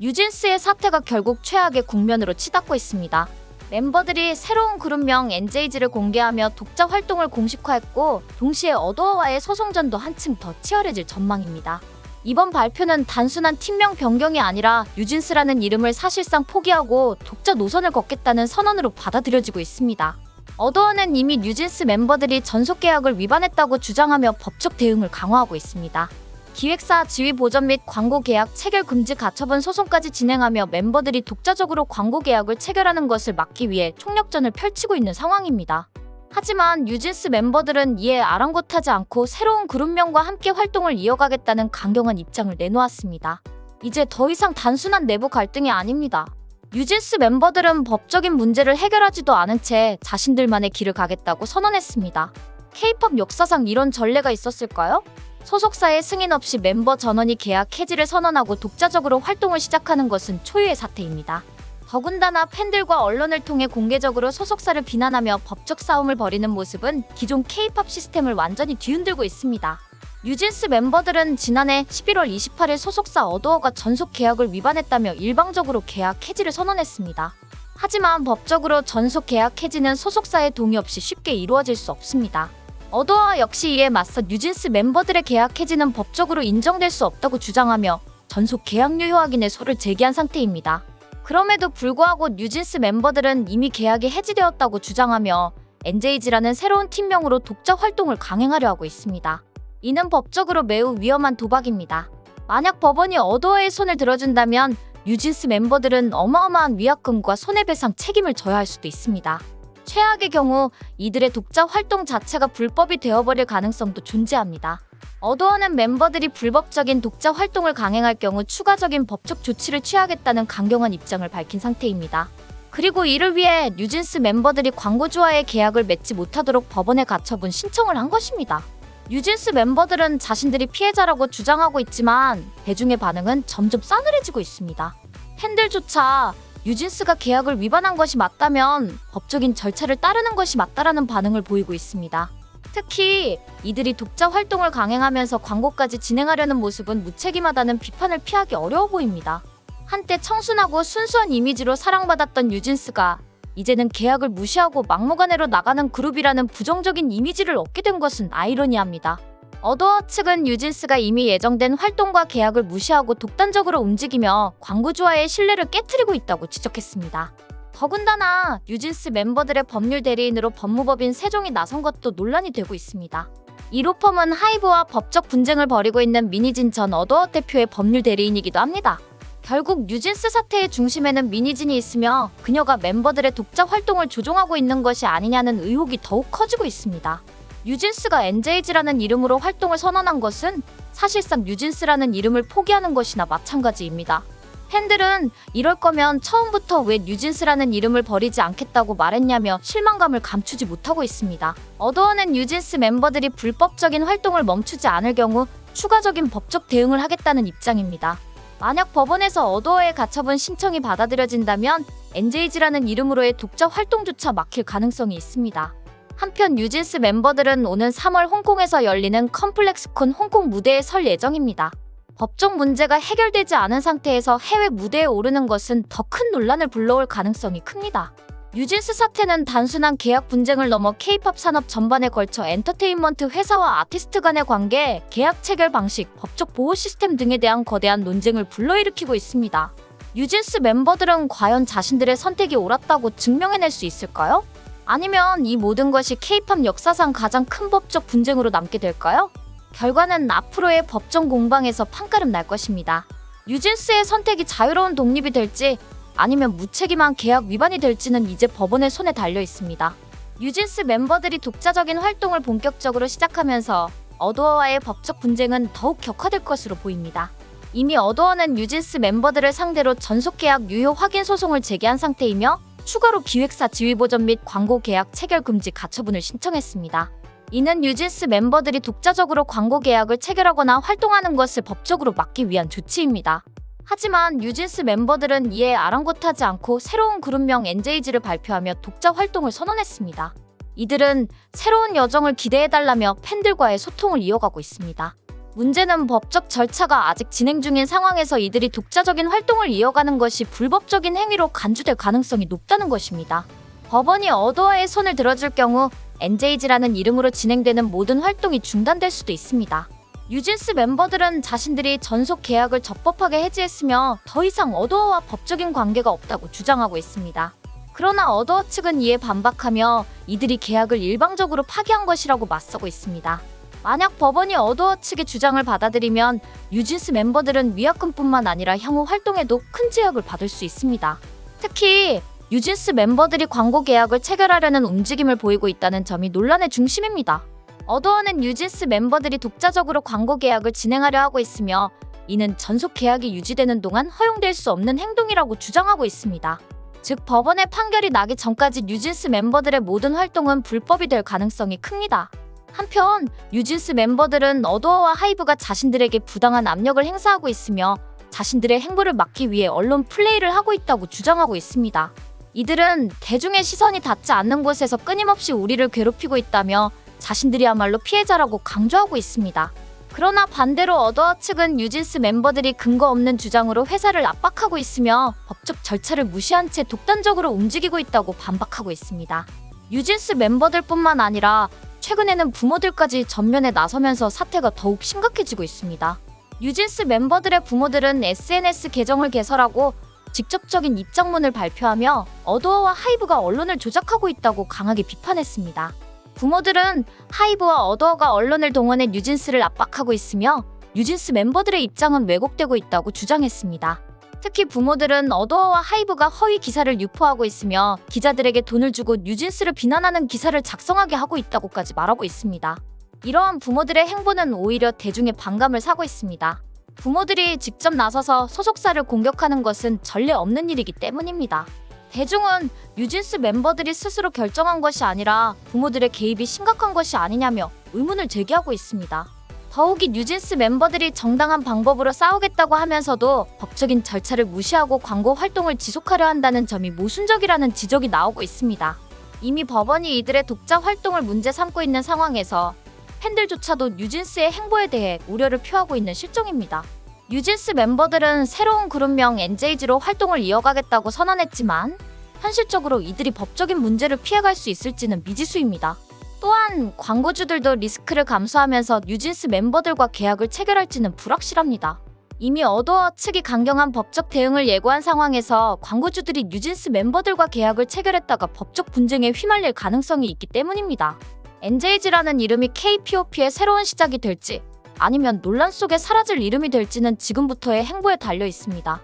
뉴진스의 사태가 결국 최악의 국면으로 치닫고 있습니다. 멤버들이 새로운 그룹명 NJ를 공개하며 독자 활동을 공식화했고, 동시에 어도어와의 소송전도 한층 더 치열해질 전망입니다. 이번 발표는 단순한 팀명 변경이 아니라 뉴진스라는 이름을 사실상 포기하고 독자 노선을 걷겠다는 선언으로 받아들여지고 있습니다. 어도어는 이미 뉴진스 멤버들이 전속 계약을 위반했다고 주장하며 법적 대응을 강화하고 있습니다. 기획사 지위 보전 및 광고 계약 체결 금지 가처분 소송까지 진행하며 멤버들이 독자적으로 광고 계약을 체결하는 것을 막기 위해 총력전을 펼치고 있는 상황입니다. 하지만 뉴진스 멤버들은 이에 아랑곳하지 않고 새로운 그룹명과 함께 활동을 이어가겠다는 강경한 입장을 내놓았습니다. 이제 더 이상 단순한 내부 갈등이 아닙니다. 뉴진스 멤버들은 법적인 문제를 해결하지도 않은 채 자신들만의 길을 가겠다고 선언했습니다. K-POP 역사상 이런 전례가 있었을까요? 소속사의 승인 없이 멤버 전원이 계약 해지를 선언하고 독자적으로 활동을 시작하는 것은 초유의 사태입니다. 더군다나 팬들과 언론을 통해 공개적으로 소속사를 비난하며 법적 싸움을 벌이는 모습은 기존 K-POP 시스템을 완전히 뒤흔들고 있습니다. 뉴진스 멤버들은 지난해 11월 28일 소속사 어도어가 전속 계약을 위반했다며 일방적으로 계약 해지를 선언했습니다. 하지만 법적으로 전속 계약 해지는 소속사의 동의 없이 쉽게 이루어질 수 없습니다. 어도어 역시 이에 맞서 뉴진스 멤버들의 계약 해지는 법적으로 인정될 수 없다고 주장하며 전속 계약 유효 확인의 소를 제기한 상태입니다. 그럼에도 불구하고 뉴진스 멤버들은 이미 계약이 해지되었다고 주장하며 NJ라는 새로운 팀명으로 독자 활동을 강행하려 하고 있습니다. 이는 법적으로 매우 위험한 도박입니다. 만약 법원이 어도어의 손을 들어준다면 뉴진스 멤버들은 어마어마한 위약금과 손해배상 책임을 져야 할 수도 있습니다. 최악의 경우 이들의 독자 활동 자체가 불법이 되어버릴 가능성도 존재합니다. 어도어는 멤버들이 불법적인 독자 활동을 강행할 경우 추가적인 법적 조치를 취하겠다는 강경한 입장을 밝힌 상태입니다. 그리고 이를 위해 뉴진스 멤버들이 광고주와의 계약을 맺지 못하도록 법원에 가처분 신청을 한 것입니다. 뉴진스 멤버들은 자신들이 피해자라고 주장하고 있지만 대중의 반응은 점점 싸늘해지고 있습니다. 팬들조차 뉴진스가 계약을 위반한 것이 맞다면 법적인 절차를 따르는 것이 맞다라는 반응을 보이고 있습니다. 특히 이들이 독자 활동을 강행하면서 광고까지 진행하려는 모습은 무책임하다는 비판을 피하기 어려워 보입니다. 한때 청순하고 순수한 이미지로 사랑받았던 뉴진스가 이제는 계약을 무시하고 막무가내로 나가는 그룹이라는 부정적인 이미지를 얻게 된 것은 아이러니합니다. 어도어 측은 뉴진스가 이미 예정된 활동과 계약을 무시하고 독단적으로 움직이며 광고주와의 신뢰를 깨트리고 있다고 지적했습니다. 더군다나 뉴진스 멤버들의 법률 대리인으로 법무법인 세종이 나선 것도 논란이 되고 있습니다. 이 로펌은 하이브와 법적 분쟁을 벌이고 있는 미니진 전 어도어 대표의 법률 대리인이기도 합니다. 결국 뉴진스 사태의 중심에는 미니진이 있으며 그녀가 멤버들의 독자 활동을 조종하고 있는 것이 아니냐는 의혹이 더욱 커지고 있습니다. 뉴진스가 NJ라는 이름으로 활동을 선언한 것은 사실상 뉴진스라는 이름을 포기하는 것이나 마찬가지입니다. 팬들은 이럴 거면 처음부터 왜 뉴진스라는 이름을 버리지 않겠다고 말했냐며 실망감을 감추지 못하고 있습니다. 어도어는 뉴진스 멤버들이 불법적인 활동을 멈추지 않을 경우 추가적인 법적 대응을 하겠다는 입장입니다. 만약 법원에서 어도어의 가처분 신청이 받아들여진다면 NJ라는 이름으로의 독자 활동조차 막힐 가능성이 있습니다. 한편 뉴진스 멤버들은 오는 3월 홍콩에서 열리는 컴플렉스콘 홍콩 무대에 설 예정입니다. 법적 문제가 해결되지 않은 상태에서 해외 무대에 오르는 것은 더 큰 논란을 불러올 가능성이 큽니다. 뉴진스 사태는 단순한 계약 분쟁을 넘어 K-POP 산업 전반에 걸쳐 엔터테인먼트 회사와 아티스트 간의 관계, 계약 체결 방식, 법적 보호 시스템 등에 대한 거대한 논쟁을 불러일으키고 있습니다. 뉴진스 멤버들은 과연 자신들의 선택이 옳았다고 증명해낼 수 있을까요? 아니면 이 모든 것이 K-POP 역사상 가장 큰 법적 분쟁으로 남게 될까요? 결과는 앞으로의 법정 공방에서 판가름 날 것입니다. 뉴진스의 선택이 자유로운 독립이 될지 아니면 무책임한 계약 위반이 될지는 이제 법원의 손에 달려 있습니다. 뉴진스 멤버들이 독자적인 활동을 본격적으로 시작하면서 어도어와의 법적 분쟁은 더욱 격화될 것으로 보입니다. 이미 어도어는 뉴진스 멤버들을 상대로 전속 계약 유효 확인 소송을 제기한 상태이며 추가로 기획사 지위 보전 및 광고 계약 체결 금지 가처분을 신청했습니다. 이는 뉴진스 멤버들이 독자적으로 광고 계약을 체결하거나 활동하는 것을 법적으로 막기 위한 조치입니다. 하지만 뉴진스 멤버들은 이에 아랑곳하지 않고 새로운 그룹명 NJ를 발표하며 독자 활동을 선언했습니다. 이들은 새로운 여정을 기대해달라며 팬들과의 소통을 이어가고 있습니다. 문제는 법적 절차가 아직 진행 중인 상황에서 이들이 독자적인 활동을 이어가는 것이 불법적인 행위로 간주될 가능성이 높다는 것입니다. 법원이 어도어의 손을 들어줄 경우 NJG라는 이름으로 진행되는 모든 활동이 중단될 수도 있습니다. 뉴진스 멤버들은 자신들이 전속 계약을 적법하게 해지했으며 더 이상 어도어와 법적인 관계가 없다고 주장하고 있습니다. 그러나 어도어 측은 이에 반박하며 이들이 계약을 일방적으로 파기한 것이라고 맞서고 있습니다. 만약 법원이 어도어 측의 주장을 받아들이면 뉴진스 멤버들은 위약금뿐만 아니라 향후 활동에도 큰 제약을 받을 수 있습니다. 특히 뉴진스 멤버들이 광고 계약을 체결하려는 움직임을 보이고 있다는 점이 논란의 중심입니다. 어도어는 뉴진스 멤버들이 독자적으로 광고 계약을 진행하려 하고 있으며 이는 전속 계약이 유지되는 동안 허용될 수 없는 행동이라고 주장하고 있습니다. 즉 법원의 판결이 나기 전까지 뉴진스 멤버들의 모든 활동은 불법이 될 가능성이 큽니다. 한편 뉴진스 멤버들은 어도어와 하이브가 자신들에게 부당한 압력을 행사하고 있으며 자신들의 행보를 막기 위해 언론 플레이를 하고 있다고 주장하고 있습니다. 이들은 대중의 시선이 닿지 않는 곳에서 끊임없이 우리를 괴롭히고 있다며 자신들이야말로 피해자라고 강조하고 있습니다. 그러나 반대로 어도어 측은 뉴진스 멤버들이 근거 없는 주장으로 회사를 압박하고 있으며 법적 절차를 무시한 채 독단적으로 움직이고 있다고 반박하고 있습니다. 뉴진스 멤버들뿐만 아니라 최근에는 부모들까지 전면에 나서면서 사태가 더욱 심각해지고 있습니다. 뉴진스 멤버들의 부모들은 SNS 계정을 개설하고 직접적인 입장문을 발표하며 어도어와 하이브가 언론을 조작하고 있다고 강하게 비판했습니다. 부모들은 하이브와 어도어가 언론을 동원해 뉴진스를 압박하고 있으며 뉴진스 멤버들의 입장은 왜곡되고 있다고 주장했습니다. 특히 부모들은 어도어와 하이브가 허위 기사를 유포하고 있으며 기자들에게 돈을 주고 뉴진스를 비난하는 기사를 작성하게 하고 있다고까지 말하고 있습니다. 이러한 부모들의 행보는 오히려 대중의 반감을 사고 있습니다. 부모들이 직접 나서서 소속사를 공격하는 것은 전례 없는 일이기 때문입니다. 대중은 뉴진스 멤버들이 스스로 결정한 것이 아니라 부모들의 개입이 심각한 것이 아니냐며 의문을 제기하고 있습니다. 더욱이 뉴진스 멤버들이 정당한 방법으로 싸우겠다고 하면서도 법적인 절차를 무시하고 광고 활동을 지속하려 한다는 점이 모순적이라는 지적이 나오고 있습니다. 이미 법원이 이들의 독자 활동을 문제 삼고 있는 상황에서 팬들조차도 뉴진스의 행보에 대해 우려를 표하고 있는 실정입니다. 뉴진스 멤버들은 새로운 그룹명 NJG로 활동을 이어가겠다고 선언했지만 현실적으로 이들이 법적인 문제를 피해갈 수 있을지는 미지수입니다. 또한 광고주들도 리스크를 감수하면서 뉴진스 멤버들과 계약을 체결할지는 불확실합니다. 이미 어도어 측이 강경한 법적 대응을 예고한 상황에서 광고주들이 뉴진스 멤버들과 계약을 체결했다가 법적 분쟁에 휘말릴 가능성이 있기 때문입니다. NJG라는 이름이 K-POP의 새로운 시작이 될지 아니면 논란 속에 사라질 이름이 될지는 지금부터의 행보에 달려 있습니다.